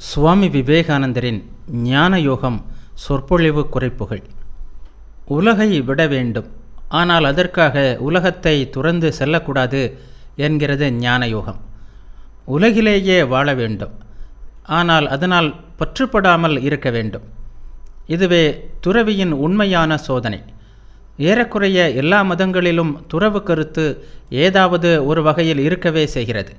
சுவாமி விவேகானந்தரின் ஞான யோகம் சொற்பொழிவு குறைப்புகள். உலகை விட வேண்டும், ஆனால் அதற்காக உலகத்தை துறந்து செல்லக்கூடாது என்கிறது ஞான யோகம். உலகிலேயே வாழ வேண்டும், ஆனால் அதனால் பற்றுப்படாமல் இருக்க வேண்டும். இதுவே துறவியின் உண்மையான சோதனை. ஏறக்குறைய எல்லா மதங்களிலும் துறவு கருத்து ஏதாவது ஒரு வகையில் இருக்கவே செய்கிறது.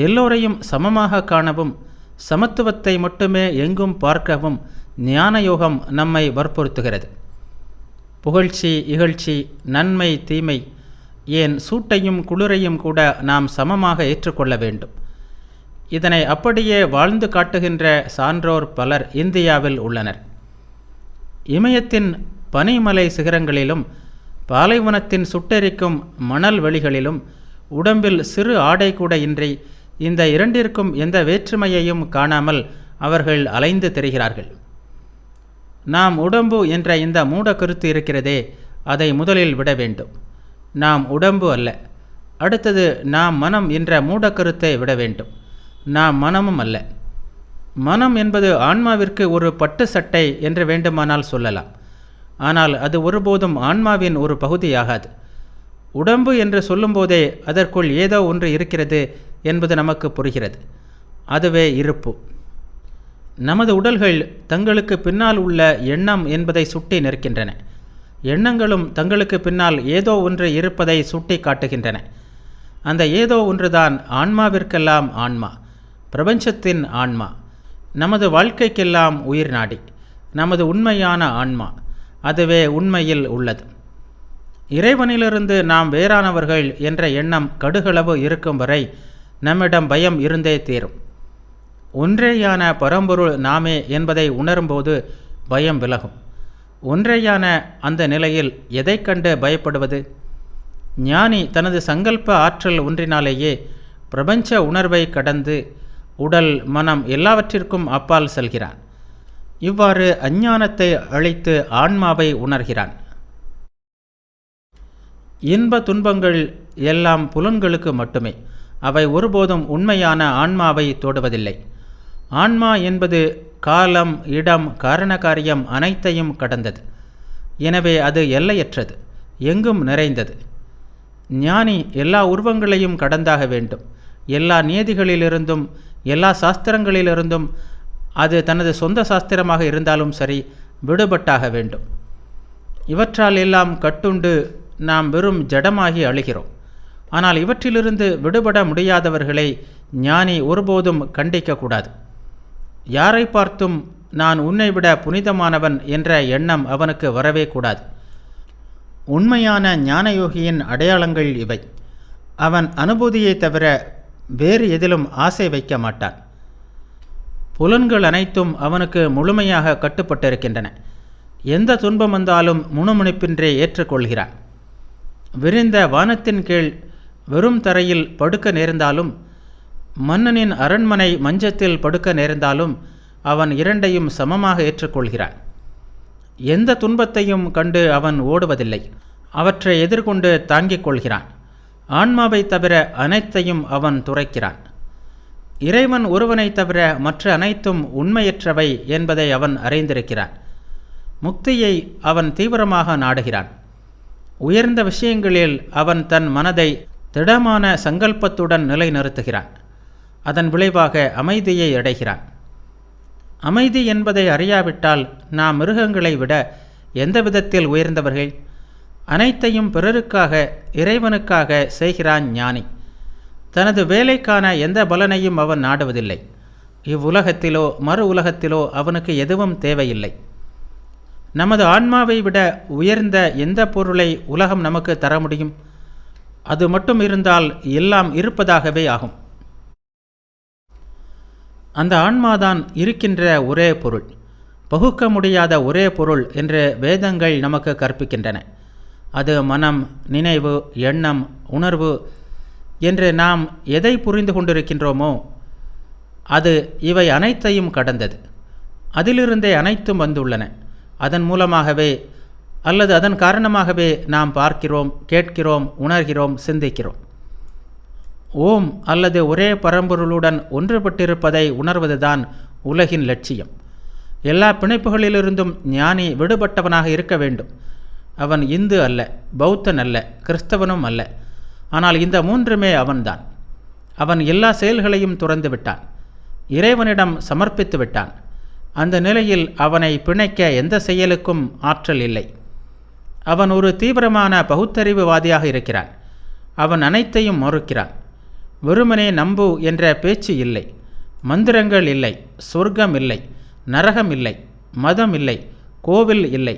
எல்லோரையும் சமமாக காணவும் சமத்துவத்தை மட்டுமே எங்கும் பார்க்கவும் ஞான யோகம் நம்மை வற்புறுத்துகிறது. புகழ்ச்சி, இகழ்ச்சி, நன்மை, தீமை, ஏன் சூட்டையும் குளிரையும் கூட நாம் சமமாக ஏற்றுக்கொள்ள வேண்டும். இதனை அப்படியே வாழ்ந்து காட்டுகின்ற சான்றோர் பலர் இந்தியாவில் உள்ளனர். இமயத்தின் பனிமலை சிகரங்களிலும் பாலைவனத்தின் சுட்டெரிக்கும் மணல் வெளிகளிலும் உடம்பில் சிறு ஆடை கூட இன்றி இந்த இரண்டிற்கும் எந்த வேற்றுமையையும் காணாமல் அவர்கள் அலைந்து திரிகிறார்கள். நாம் உடம்பு என்ற இந்த மூட கருத்து இருக்கிறதே, அதை முதலில் விட வேண்டும். நாம் உடம்பு அல்ல. அடுத்தது நாம் மனம் என்ற மூட கருத்தை விட வேண்டும். நாம் மனமும் அல்ல. மனம் என்பது ஆன்மாவிற்கு ஒரு பட்டு சட்டை என்று வேண்டுமானால் சொல்லலாம். ஆனால் அது ஒருபோதும் ஆன்மாவின் ஒரு பகுதியாகாது. உடம்பு என்று சொல்லும்போதே அதற்குள் ஏதோ ஒன்று இருக்கிறது என்பது நமக்கு புரிகிறது. அதுவே இருப்பு. நமது உடல்கள் தங்களுக்கு பின்னால் உள்ள எண்ணம் என்பதை சுட்டி நிற்கின்றன. எண்ணங்களும் தங்களுக்கு பின்னால் ஏதோ ஒன்று இருப்பதை சுட்டி காட்டுகின்றன. அந்த ஏதோ ஒன்றுதான் ஆன்மாவிற்கெல்லாம் ஆன்மா, பிரபஞ்சத்தின் ஆன்மா, நமது வாழ்க்கைக்கெல்லாம் உயிர் நாடி, நமது உண்மையான ஆன்மா. அதுவே உண்மையில் உள்ளது. இறைவனிலிருந்து நாம் வேறானவர்கள் என்ற எண்ணம் கடுகளவு இருக்கும் வரை நம்மிடம் பயம் இருந்தே தீரும். ஒன்றேயான பரம்பொருள் நாமே என்பதை உணரும்போது பயம் விலகும். ஒன்றேயான அந்த நிலையில் எதை கண்டு பயப்படுவது? ஞானி தனது சங்கல்ப ஆற்றல் ஒன்றினாலேயே பிரபஞ்ச உணர்வை கடந்து உடல், மனம் எல்லாவற்றிற்கும் அப்பால் செல்கிறான். இவ்வாறு அஞ்ஞானத்தை அழித்து ஆன்மாவை உணர்கிறான். இன்ப துன்பங்கள் எல்லாம் புலன்களுக்கு மட்டுமே. அவை ஒருபோதும் உண்மையான ஆன்மாவை தொடுவதில்லை. ஆன்மா என்பது காலம், இடம், காரணகாரியம் அனைத்தையும் கடந்தது. எனவே அது எல்லையற்றது, எங்கும் நிறைந்தது. ஞானி எல்லா உருவங்களையும் கடந்தாக வேண்டும். எல்லா நியதிகளிலிருந்தும் எல்லா சாஸ்திரங்களிலிருந்தும், அது தனது சொந்த சாஸ்திரமாக இருந்தாலும் சரி, விடுபட்டாக வேண்டும். இவற்றால் எல்லாம் கட்டுண்டு நாம் வெறும் ஜடமாகி அழுகிறோம். ஆனால் இவற்றிலிருந்து விடுபட முடியாதவர்களை ஞானி ஒருபோதும் கண்டிக்கக்கூடாது. யாரை பார்த்தும் நான் உன்னை விட புனிதமானவன் என்ற எண்ணம் அவனுக்கு வரவே கூடாது. உண்மையான ஞானயோகியின் அடையாளங்கள் இவை. அவன் அனுபூதியை தவிர வேறு எதிலும் ஆசை வைக்க மாட்டான். புலன்கள் அனைத்தும் அவனுக்கு முழுமையாக கட்டுப்பட்டிருக்கின்றன. எந்த துன்பம் வந்தாலும் முணுமுணுப்பின்றே ஏற்றுக்கொள்கிறான். விரிந்த வானத்தின் கீழ் வெறும் தரையில் படுக்க நேர்ந்தாலும், மன்னனின் அரண்மனை மஞ்சத்தில் படுக்க நேர்ந்தாலும் அவன் இரண்டையும் சமமாக ஏற்றுக்கொள்கிறான். எந்த துன்பத்தையும் கண்டு அவன் ஓடுவதில்லை. அவற்றை எதிர்கொண்டு தாங்கிக் கொள்கிறான். ஆன்மாவை தவிர அனைத்தையும் அவன் துரைக்கிறான். இறைவன் ஒருவனை தவிர மற்ற அனைத்தும் உண்மையற்றவை என்பதை அவன் அறிந்திருக்கிறான். முக்தியை அவன் தீவிரமாக நாடுகிறான். உயர்ந்த விஷயங்களில் அவன் தன் மனதை திடமான சங்கல்பத்துடன் நிலைநிறுத்துகிறான். அதன் விளைவாக அமைதியை அடைகிறான். அமைதி என்பதை அறியாவிட்டால் நாம் மிருகங்களை விட எந்த விதத்தில் உயர்ந்தவர்கள்? அனைத்தையும் பிறருக்காக, இறைவனுக்காக செய்கிறான் ஞானி. தனது வேலைக்கான எந்த பலனையும் அவன் நாடுவதில்லை. இவ்வுலகத்திலோ மறு உலகத்திலோ அவனுக்கு எதுவும் தேவையில்லை. நமது ஆன்மாவை விட உயர்ந்த எந்த பொருளை உலகம் நமக்கு தர முடியும்? அது மட்டும் இருந்தால் எல்லாம் இருப்பதாகவே ஆகும். அந்த ஆன்மாதான் இருக்கின்ற ஒரே பொருள், பகுக்க முடியாத ஒரே பொருள் என்று வேதங்கள் நமக்கு கற்பிக்கின்றன. அது மனம், நினைவு, எண்ணம், உணர்வு என்று நாம் எதை புரிந்து கொண்டிருக்கின்றோமோ அது இவை அனைத்தையும் கடந்தது. அதிலிருந்தே அனைத்தும் வந்துள்ளன. அதன் மூலமாகவே அல்லது அதன் காரணமாகவே நாம் பார்க்கிறோம், கேட்கிறோம், உணர்கிறோம், சிந்திக்கிறோம். ஓம் அல்லது ஒரே பரம்பொருளுடன் ஒன்றுபட்டிருப்பதை உணர்வதுதான் உலகின் லட்சியம். எல்லா பிணைப்புகளிலிருந்தும் ஞானி விடுபட்டவனாக இருக்க வேண்டும். அவன் இந்து அல்ல, பௌத்தன் அல்ல, கிறிஸ்தவனும் அல்ல. ஆனால் இந்த மூன்றுமே அவன்தான். அவன் எல்லா செயல்களையும் துறந்து விட்டான், இறைவனிடம் சமர்ப்பித்து விட்டான். அந்த நிலையில் அவனை பிணைக்க எந்த செயலுக்கும் ஆற்றல் இல்லை. அவன் ஒரு தீவிரமான பகுத்தறிவுவாதியாக இருக்கிறான். அவன் அனைத்தையும் மறுக்கிறான். வெறுமனே நம்பு என்ற பேச்சு இல்லை, மந்திரங்கள் இல்லை, சொர்க்கம் இல்லை, நரகம் இல்லை, மதம் இல்லை, கோவில் இல்லை,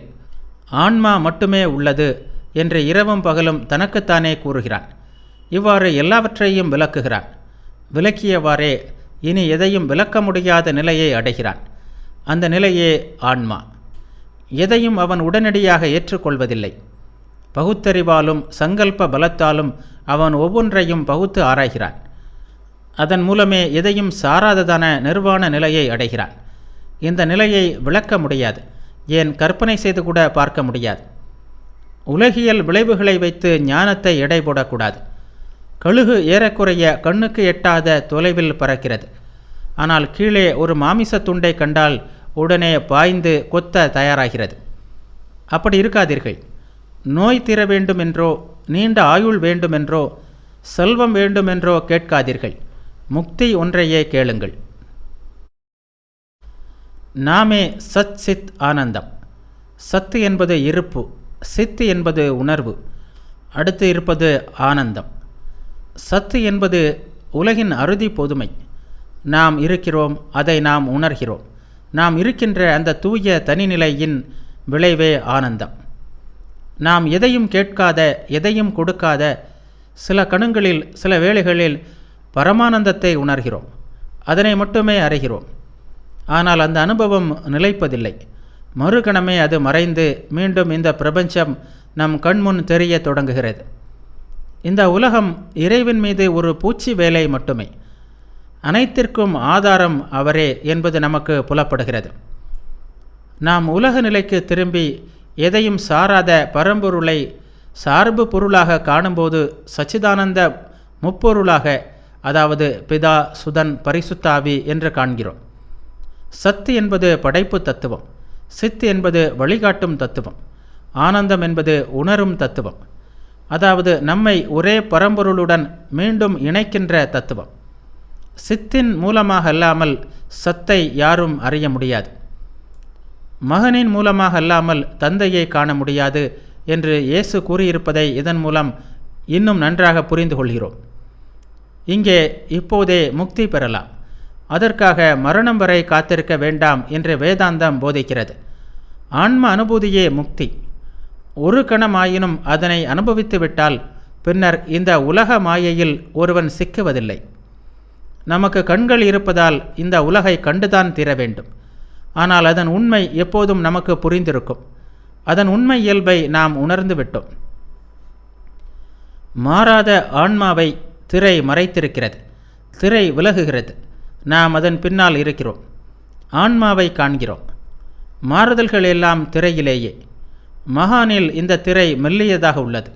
ஆன்மா மட்டுமே உள்ளது என்று இரவும் பகலும் தனக்குத்தானே கூறுகிறான். இவ்வாறு எல்லாவற்றையும் விளக்குகிறான். விளக்கியவாறே இனி எதையும் விளக்க முடியாத நிலையை அடைகிறான். அந்த நிலையே ஆன்மா. எதையும் அவன் உடனடியாக ஏற்றுக்கொள்வதில்லை. பகுத்தறிவாலும் சங்கல்ப பலத்தாலும் அவன் ஒவ்வொன்றையும் பகுத்து ஆராய்கிறான். அதன் மூலமே எதையும் சாராததான நிர்வாண நிலையை அடைகிறான். இந்த நிலையை விளக்க முடியாது, ஏன் கற்பனை செய்து கூட பார்க்க முடியாது. உலகியல் விளைவுகளை வைத்து ஞானத்தை எடை போடக்கூடாது. கழுகு ஏறக்குறைய கண்ணுக்கு எட்டாத தொலைவில் பறக்கிறது. ஆனால் கீழே ஒரு மாமிச துண்டை கண்டால் உடனே பாய்ந்து கொத்த தயாராகிறது. அப்படி இருக்காதீர்கள். நோய் தீர வேண்டுமென்றோ, நீண்ட ஆயுள் வேண்டுமென்றோ, செல்வம் வேண்டுமென்றோ கேட்காதீர்கள். முக்தி ஒன்றையே கேளுங்கள். நாமே சத் சித் ஆனந்தம். சத்து என்பது இருப்பு, சித்து என்பது உணர்வு, அடுத்து இருப்பது ஆனந்தம். சத்து என்பது உலகின் அறுதி பொதுமை. நாம் இருக்கிறோம், அதை நாம் உணர்கிறோம். நாம் இருக்கின்ற அந்த தூய தனிநிலையின் விளைவே ஆனந்தம். நாம் எதையும் கேட்காத, எதையும் கொடுக்காத சில கணங்களில், சில வேளைகளில் பரமானந்தத்தை உணர்கிறோம். அதனை மட்டுமே அறிகிறோம். ஆனால் அந்த அனுபவம் நிலைப்பதில்லை. மறுகணமே அது மறைந்து மீண்டும் இந்த பிரபஞ்சம் நம் கண்முன் தெரிய தொடங்குகிறது. இந்த உலகம் இறைவன் மீது ஒரு பூச்சி வேலை மட்டுமே. அனைத்திற்கும் ஆதாரம் அவரே என்பது நமக்கு புலப்படுகிறது. நாம் உலக நிலைக்கு திரும்பி எதையும் சாராத பரம்பொருளை சார்பு பொருளாக காணும்போது சச்சிதானந்த முப்பொருளாக, அதாவது பிதா, சுதன், பரிசுத்தாவி என்று காண்கிறோம். சத்து என்பது படைப்பு தத்துவம், சித்து என்பது வழிகாட்டும் தத்துவம், ஆனந்தம் என்பது உணரும் தத்துவம், அதாவது நம்மை ஒரே பரம்பொருளுடன் மீண்டும் இணைக்கின்ற தத்துவம். சித்தின் மூலமாக அல்லாமல் சத்தை யாரும் அறிய முடியாது. மகனின் மூலமாக அல்லாமல் தந்தையை காண முடியாது என்று இயேசு கூறியிருப்பதை இதன் மூலம் இன்னும் நன்றாக புரிந்து கொள்கிறோம். இங்கே இப்போதே முக்தி பெறலாம். அதற்காக மரணம் வரை காத்திருக்க வேண்டாம் என்று வேதாந்தம் போதிக்கிறது. ஆன்ம அனுபூதியே முக்தி. ஒரு கணமாயினும் அதனை அனுபவித்துவிட்டால் பின்னர் இந்த உலக மாயையில் ஒருவன் சிக்குவதில்லை. நமக்கு கண்கள் இருப்பதால் இந்த உலகை கண்டுதான் தீர வேண்டும். ஆனால் அதன் உண்மை எப்போதும் நமக்கு புரிந்திருக்கும். அதன் உண்மை இயல்பை நாம் உணர்ந்து விட்டோம். மாறாத ஆன்மாவை திரை மறைத்திருக்கிறது. திரை விலகுகிறது. நாம் அதன் பின்னால் இருக்கிறோம். ஆன்மாவை காண்கிறோம். மாறுதல்கள் எல்லாம் திரையிலேயே. மகானில் இந்த திரை மெல்லியதாக உள்ளது.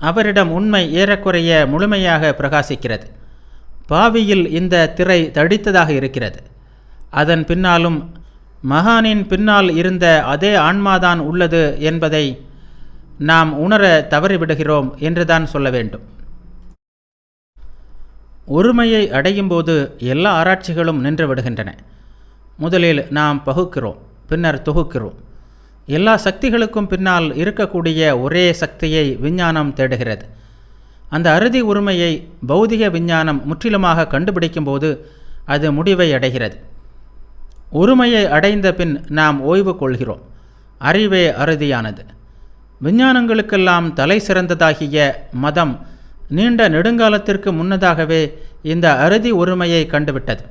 அவரிடம் உண்மை ஏறக்குறைய முழுமையாக பிரகாசிக்கிறது. பாவியில் இந்த திரை தடித்ததாக இருக்கிறது. அதன் பின்னாலும் மகானின் பின்னால் இருந்த அதே ஆன்மாதான் உள்ளது என்பதை நாம் உணர தவறிவிடுகிறோம் என்றுதான் சொல்ல வேண்டும். ஒருமையை அடையும் போது எல்லா ஆராய்ச்சிகளும் நின்று விடுகின்றன. முதலில் நாம் பகுக்கிறோம், பின்னர் தொகுக்கிறோம். எல்லா சக்திகளுக்கும் பின்னால் இருக்கக்கூடிய ஒரே சக்தியை விஞ்ஞானம் தேடுகிறது. அந்த அறுதி உரிமையை பௌதிக விஞ்ஞானம் முற்றிலுமாக கண்டுபிடிக்கும் போது அது முடிவை அடைகிறது. ஒருமையை அடைந்த பின் நாம் ஓய்வு கொள்கிறோம். அறிவே அறுதியானது. விஞ்ஞானங்களுக்கெல்லாம் தலை சிறந்ததாகிய மதம் நீண்ட நெடுங்காலத்திற்கு முன்னதாகவே இந்த அறுதி ஒருமையை கண்டுவிட்டது.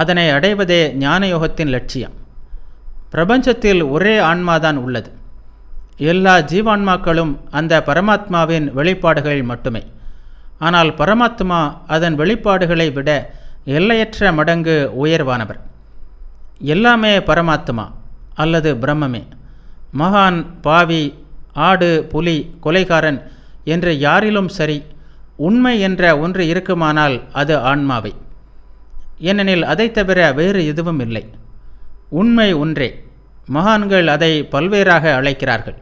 அதனை அடைவதே ஞானயோகத்தின் லட்சியம். பிரபஞ்சத்தில் ஒரே ஆன்மாதான் உள்ளது. எல்லா ஜீவான்மாக்களும் அந்த பரமாத்மாவின் வெளிப்பாடுகள் மட்டுமே. ஆனால் பரமாத்மா அதன் வெளிப்பாடுகளை விட எல்லையற்ற மடங்கு உயர்வானவர். எல்லாமே பரமாத்மா அல்லது பிரம்மமே. மகான், பாவி, ஆடு, புலி, கொலைகாரன் என்று யாரிலும் சரி, உண்மை என்ற ஒன்று இருக்குமானால் அது ஆன்மாவை. ஏனெனில் அதை தவிர வேறு எதுவும் இல்லை. உண்மை ஒன்றே. மகான்கள் அதை பல்வேறாக அழைக்கிறார்கள்.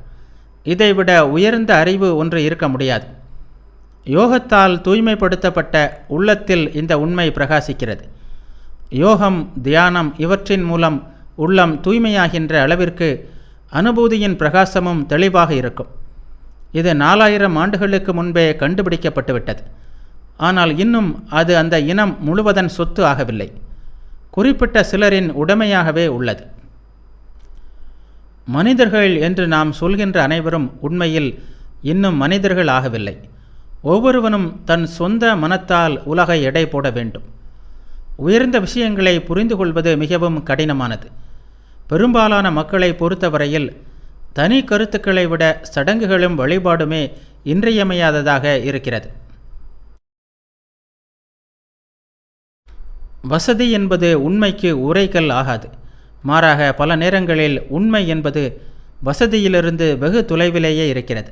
இதைவிட உயர்ந்த அறிவு ஒன்று இருக்க முடியாது. யோகத்தால் தூய்மைப்படுத்தப்பட்ட உள்ளத்தில் இந்த உண்மை பிரகாசிக்கிறது. யோகம், தியானம் இவற்றின் மூலம் உள்ளம் தூய்மையாகின்ற அளவிற்கு அனுபூதியின் பிரகாசமும் தெளிவாக இருக்கும். இது 4000 ஆண்டுகளுக்கு முன்பே கண்டுபிடிக்கப்பட்டுவிட்டது. ஆனால் இன்னும் அது அந்த இனம் முழுவதன் சொத்து ஆகவில்லை. குறிப்பிட்ட சிலரின் உடைமையாகவே உள்ளது. மனிதர்கள் என்று நாம் சொல்கின்ற அனைவரும் உண்மையில் இன்னும் மனிதர்கள் ஆகவில்லை. ஒவ்வொருவனும் தன் சொந்த மனத்தால் உலகை எடை போட வேண்டும். உயர்ந்த விஷயங்களை புரிந்து கொள்வது மிகவும் கடினமானது. பெரும்பாலான மக்களை பொறுத்தவரையில் தனி கருத்துக்களை விட சடங்குகளும் வழிபாடுமே இன்றியமையாததாக இருக்கிறது. வசதி என்பது உண்மைக்கு உரைக்கல் ஆகாது. மாறாக பல நேரங்களில் உண்மை என்பது வசதியிலிருந்து வெகு தொலைவிலேயே இருக்கிறது.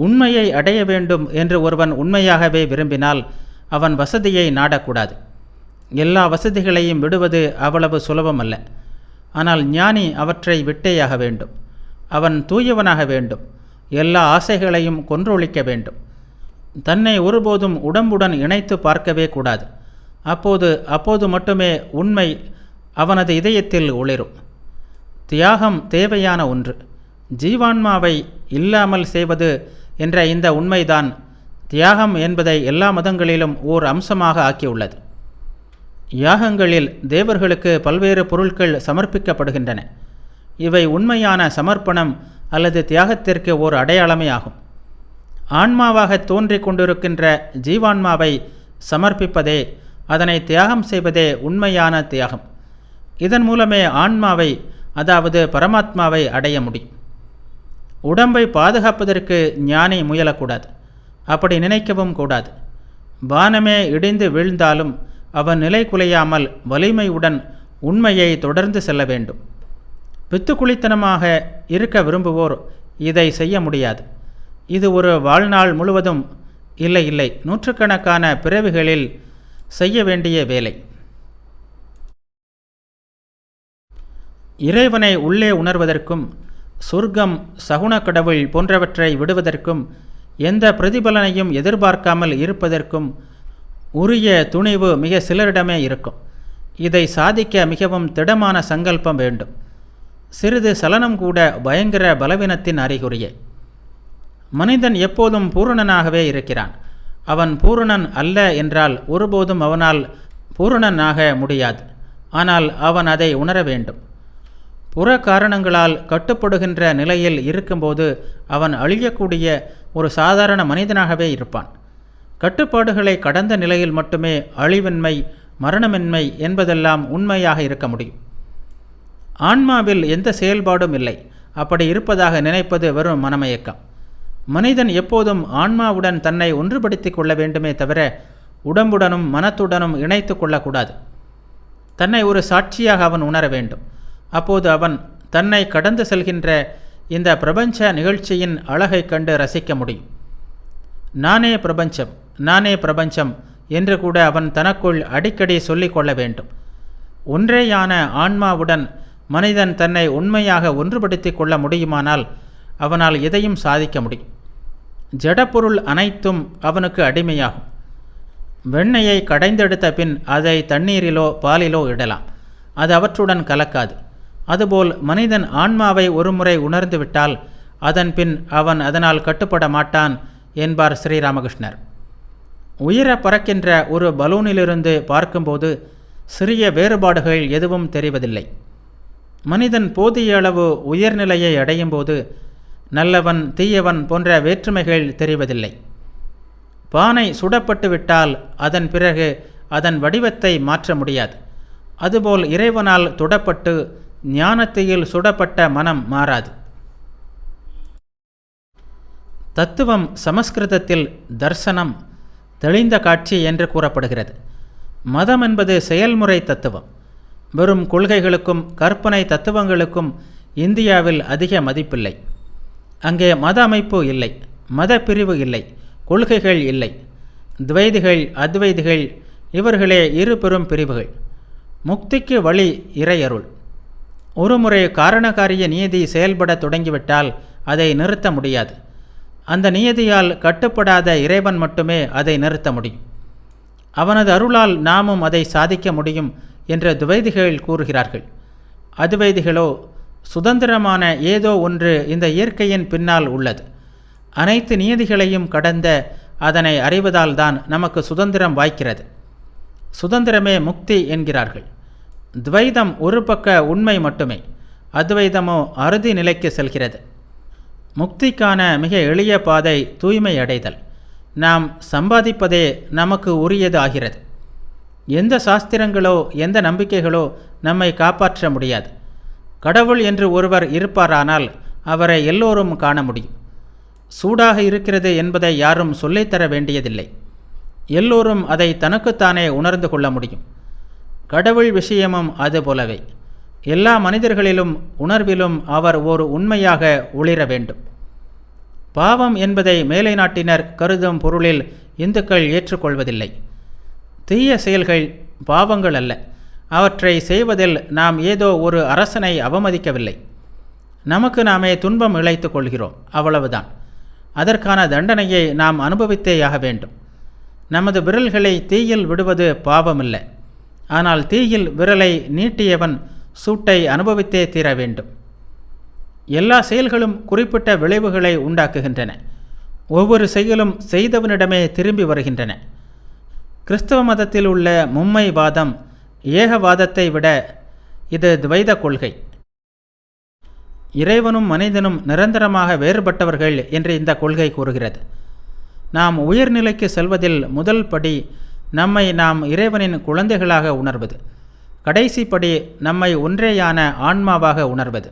உண்மையை அடைய வேண்டும் என்று ஒருவன் உண்மையாகவே விரும்பினால் அவன் வசதியை நாடக்கூடாது. எல்லா வசதிகளையும் விடுவது அவ்வளவு சுலபமல்ல. ஆனால் ஞானி அவற்றை விட்டேயாக வேண்டும். அவன் தூயவனாக வேண்டும். எல்லா ஆசைகளையும் கொன்றொழிக்க வேண்டும். தன்னை ஒருபோதும் உடம்புடன் இணைத்து பார்க்கவே கூடாது. அப்போது மட்டுமே உண்மை அவனது இதயத்தில் ஒளிரும். தியாகம் தேவையான ஒன்று. ஜீவான்மாவை இல்லாமல் செய்வது என்ற இந்த உண்மைதான் தியாகம் என்பதை எல்லா மதங்களிலும் ஓர் அம்சமாக ஆக்கியுள்ளது. யாகங்களில் தேவர்களுக்கு பல்வேறு பொருட்கள் சமர்ப்பிக்கப்படுகின்றன. இவை உண்மையான சமர்ப்பணம் அல்லது தியாகத்திற்கு ஓர் அடையாளமே ஆகும். ஆன்மாவாக தோன்றிக் கொண்டிருக்கின்ற ஜீவான்மாவை சமர்ப்பிப்பதே, அதனை தியாகம் செய்வதே உண்மையான தியாகம். இதன் மூலமே ஆன்மாவை, அதாவது பரமாத்மாவை அடைய முடியும். உடம்பை பாதுகாப்பதற்கு ஞானி முயலக்கூடாது. அப்படி நினைக்கவும் கூடாது. வானமே இடிந்து வீழ்ந்தாலும் அவன் நிலை குலையாமல் வலிமையுடன் உண்மையை தொடர்ந்து செல்ல வேண்டும். பித்துக்குளித்தனமாக இருக்க விரும்புவோர் இதை செய்ய முடியாது. இது ஒரு வாழ்நாள் முழுவதும் இல்லை நூற்றுக்கணக்கான பிறவிகளில் செய்ய வேண்டிய வேலை. இறைவனை உள்ளே உணர்வதற்கும் சொர்க்கம், சகுன கடவுள் போன்றவற்றை விடுவதற்கும் எந்த பிரதிபலனையும் எதிர்பார்க்காமல் இருப்பதற்கும் உரிய துணிவு மிக சிலரிடமே இருக்கும். இதை சாதிக்க மிகவும் திடமான சங்கல்பம் வேண்டும். சிறிது சலனம் கூட பயங்கர பலவீனத்தின் அறிகுறியே. மனிதன் எப்போதும் பூரணனாகவே இருக்கிறான். அவன் பூரணன் அல்ல என்றால் ஒருபோதும் அவனால் பூரணனாக முடியாது. ஆனால் அவன் அதை உணர வேண்டும். புற காரணங்களால் கட்டுப்படுகின்ற நிலையில் இருக்கும்போது அவன் அழியக்கூடிய ஒரு சாதாரண மனிதனாகவே இருப்பான். கட்டுப்பாடுகளை கடந்த நிலையில் மட்டுமே அழிவின்மை, மரணமின்மை என்பதெல்லாம் உண்மையாக இருக்க முடியும். ஆன்மாவில் எந்த செயல்பாடும் இல்லை. அப்படி இருப்பதாக நினைப்பது வெறும் மனமயக்கம். மனிதன் எப்போதும் ஆன்மாவுடன் தன்னை ஒன்றுபடுத்தி கொள்ள வேண்டுமே தவிர உடம்புடனும் மனத்துடனும் இணைத்து கொள்ளக்கூடாது. தன்னை ஒரு சாட்சியாக அவன் உணர வேண்டும். அப்போது அவன் தன்னை கடந்து செல்கின்ற இந்த பிரபஞ்ச நிகழ்ச்சியின் அழகை கண்டு ரசிக்க முடியும். நானே பிரபஞ்சம், நானே பிரபஞ்சம் என்று கூட அவன் தனக்குள் அடிக்கடி சொல்லிக் கொள்ள வேண்டும். ஒன்றேயான ஆன்மாவுடன் மனிதன் தன்னை உண்மையாக ஒன்றுபடுத்தி கொள்ள முடியுமானால் அவனால் எதையும் சாதிக்க முடியும். ஜடப்பொருள் அனைத்தும் அவனுக்கு அடிமையாகும். வெண்ணெயை கடைந்தெடுத்த பின் அதை தண்ணீரிலோ பாலிலோ இடலாம். அது அவற்றுடன் கலக்காது. அதுபோல் மனிதன் ஆன்மாவை ஒருமுறை உணர்ந்துவிட்டால் அதன் பின் அவன் அதனால் கட்டுப்பட மாட்டான் என்பார் ஸ்ரீராமகிருஷ்ணர். உயர பறக்கின்ற ஒரு பலூனிலிருந்து பார்க்கும்போது சிறிய வேறுபாடுகள் எதுவும் தெரிவதில்லை. மனிதன் போதிய அளவு உயர்நிலையை அடையும் போது நல்லவன் தீயவன் போன்ற வேற்றுமைகள் தெரிவதில்லை. பானை சுடப்பட்டு விட்டால் அதன் பிறகு அதன் வடிவத்தை மாற்ற முடியாது. அதுபோல் இறைவனால் தொடப்பட்டு ஞானத்தில் சுடப்பட்ட மனம் மாறாது. தத்துவம் சமஸ்கிருதத்தில் தர்சனம், தெளிந்த காட்சி என்று கூறப்படுகிறது. மதம் என்பது செயல்முறை தத்துவம். வெறும் கொள்கைகளுக்கும் கற்பனை தத்துவங்களுக்கும் இந்தியாவில் அதிக மதிப்பில்லை. அங்கே மத அமைப்பு இல்லை, மத பிரிவு இல்லை, கொள்கைகள் இல்லை. துவைதிகள் அத்வைதிகள் இவர்களே இரு பெரும் பிரிவுகள். முக்திக்கு வழி இறையருள். ஒருமுறை காரணகாரிய நியதி செயல்பட தொடங்கிவிட்டால் அதை நிறுத்த முடியாது. அந்த நியதியால் கட்டுப்படாத இறைவன் மட்டுமே அதை நிறுத்த முடியும். அவனது அருளால் நாமும் அதை சாதிக்க முடியும் என்று துவைதிகள் கூறுகிறார்கள். அத்வைதிகளோ சுதந்திரமான ஏதோ ஒன்று இந்த இயற்கையின் பின்னால் உள்ளது, அனைத்து நியதிகளையும் கடந்த அதனை அறிவதால் தான் நமக்கு சுதந்திரம் வாய்க்கிறது, சுதந்திரமே முக்தி என்கிறார்கள். துவைதம் ஒரு பக்க உண்மை மட்டுமே, அத்வைதமோ அறுதி நிலைக்கு செல்கிறது. முக்திக்கான மிக எளிய பாதை தூய்மை அடைதல். நாம் சம்பாதிப்பதே நமக்கு உரியது ஆகிறது. எந்த சாஸ்திரங்களோ எந்த நம்பிக்கைகளோ நம்மை காப்பாற்ற முடியாது. கடவுள் என்று ஒருவர் இருப்பாரானால் அவரை எல்லோரும் காண முடியும். சூடாக இருக்கிறது என்பதை யாரும் சொல்லித்தர வேண்டியதில்லை. எல்லோரும் அதை தனக்குத்தானே உணர்ந்து கொள்ள முடியும். கடவுள் விஷயமும் அதுபோலவே. எல்லா மனிதர்களிலும் உணர்விலும் அவர் ஒரு உண்மையாக ஒளிர வேண்டும். பாவம் என்பதை மேலை நாட்டினர் கருதும் பொருளில் இந்துக்கள் ஏற்றுக்கொள்வதில்லை. தீய செயல்கள் பாவங்கள் அல்ல. அவற்றை செய்வதில் நாம் ஏதோ ஒரு அரசனை அவமதிக்கவில்லை. நமக்கு நாமே துன்பம் இழைத்து கொள்கிறோம், அவ்வளவுதான். அதற்கான தண்டனையை நாம் அனுபவித்தேயாக வேண்டும். நமது விரல்களை தீயில் விடுவது பாவமில்லை. ஆனால் தீயில் விரலை நீட்டியவன் சூட்டை அனுபவித்தே தீர வேண்டும். எல்லா செயல்களும் குறிப்பிட்ட விளைவுகளை உண்டாக்குகின்றன. ஒவ்வொரு செயலும் செய்தவனிடமே திரும்பி வருகின்றன. கிறிஸ்தவ மதத்தில் உள்ள மும்மைவாதம் ஏகவாதத்தை விட இது துவைத கொள்கை. இறைவனும் மனிதனும் நிரந்தரமாக வேறுபட்டவர்கள் என்று இந்த கொள்கை கூறுகிறது. நாம் உயர்நிலைக்கு செல்வதில் முதல் படி நம்மை நாம் இறைவனின் குழந்தைகளாக உணர்வது. கடைசி படி நம்மை ஒன்றேயான ஆன்மாவாக உணர்வது.